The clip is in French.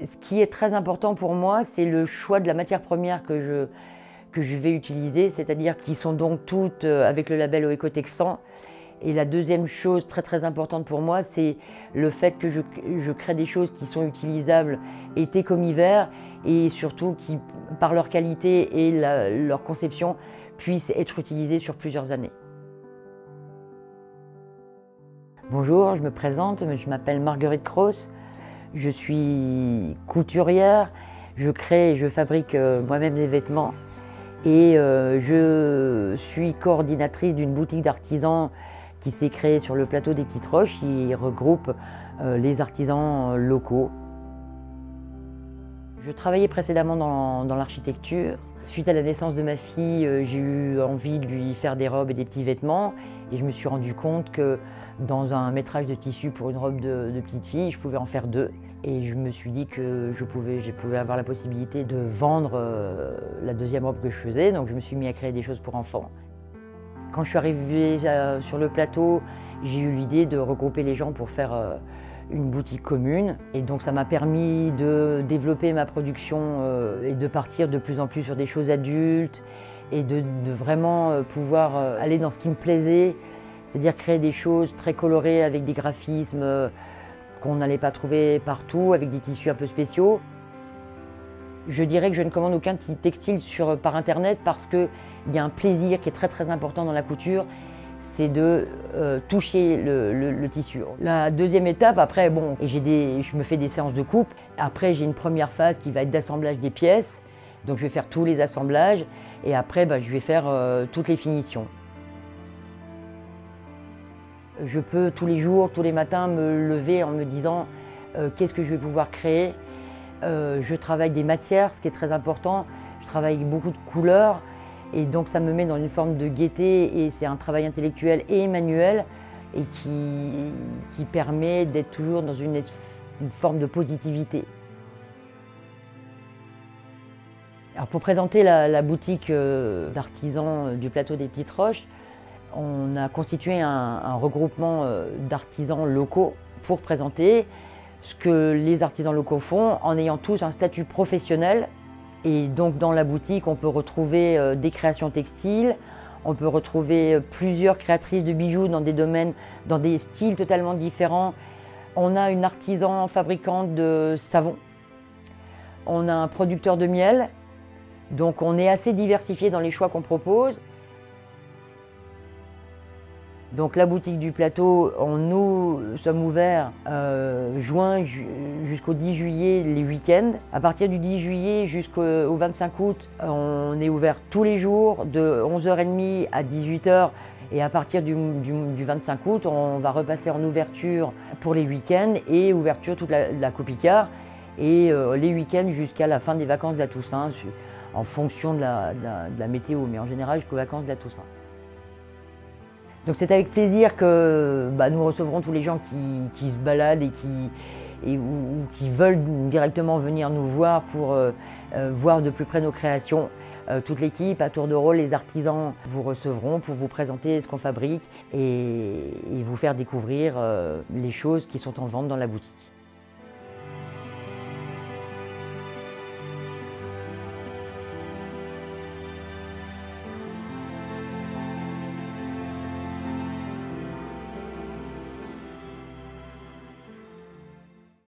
Ce qui est très important pour moi, c'est le choix de la matière première que je vais utiliser, c'est-à-dire qu'ils sont donc toutes avec le label Oecotexan. Et la deuxième chose très importante pour moi, c'est le fait que je crée des choses qui sont utilisables été comme hiver et surtout qui, par leur qualité et leur conception, puissent être utilisées sur plusieurs années. Bonjour, je me présente, je m'appelle Marguerite Cross, je suis couturière, je crée et je fabrique moi-même des vêtements et je suis coordinatrice d'une boutique d'artisans qui s'est créée sur le plateau des Petites Roches, qui regroupe les artisans locaux. Je travaillais précédemment dans l'architecture. Suite à la naissance de ma fille, j'ai eu envie de lui faire des robes et des petits vêtements et je me suis rendu compte que dans un métrage de tissu pour une robe de petite fille, je pouvais en faire deux. Et je me suis dit que je pouvais avoir la possibilité de vendre la deuxième robe que je faisais, donc je me suis mis à créer des choses pour enfants. Quand je suis arrivée sur le plateau, j'ai eu l'idée de regrouper les gens pour faire une boutique commune. Et donc ça m'a permis de développer ma production et de partir de plus en plus sur des choses adultes et de vraiment pouvoir aller dans ce qui me plaisait, c'est-à-dire créer des choses très colorées avec des graphismes qu'on n'allait pas trouver partout, avec des tissus un peu spéciaux. Je dirais que je ne commande aucun textile par internet parce qu'il y a un plaisir qui est très important dans la couture, c'est de toucher le tissu. La deuxième étape, après, bon, je me fais des séances de coupe. Après, j'ai une première phase qui va être d'assemblage des pièces. Donc je vais faire tous les assemblages et après, je vais faire toutes les finitions. Je peux tous les jours, tous les matins me lever en me disant qu'est-ce que je vais pouvoir créer. Je travaille des matières, ce qui est très important. Je travaille avec beaucoup de couleurs et donc ça me met dans une forme de gaieté et c'est un travail intellectuel et manuel et qui permet d'être toujours dans une forme de positivité. Alors pour présenter la boutique d'artisans du plateau des Petites Roches, on a constitué un regroupement d'artisans locaux pour présenter ce que les artisans locaux font en ayant tous un statut professionnel. Et donc dans la boutique, on peut retrouver des créations textiles, on peut retrouver plusieurs créatrices de bijoux dans des domaines, dans des styles totalement différents. On a une artisan fabricante de savon, on a un producteur de miel, donc on est assez diversifié dans les choix qu'on propose. Donc la boutique du plateau, nous sommes ouverts juin jusqu'au 10 juillet les week-ends. À partir du 10 juillet jusqu'au 25 août, on est ouvert tous les jours de 11h30 à 18h. Et à partir du 25 août, on va repasser en ouverture pour les week-ends et ouverture toute la Coupicard. Et les week-ends jusqu'à la fin des vacances de la Toussaint, en fonction de la météo, mais en général jusqu'aux vacances de la Toussaint. Donc c'est avec plaisir que nous recevrons tous les gens qui se baladent ou qui veulent directement venir nous voir pour voir de plus près nos créations. Toute l'équipe, à tour de rôle, les artisans vous recevront pour vous présenter ce qu'on fabrique et vous faire découvrir les choses qui sont en vente dans la boutique.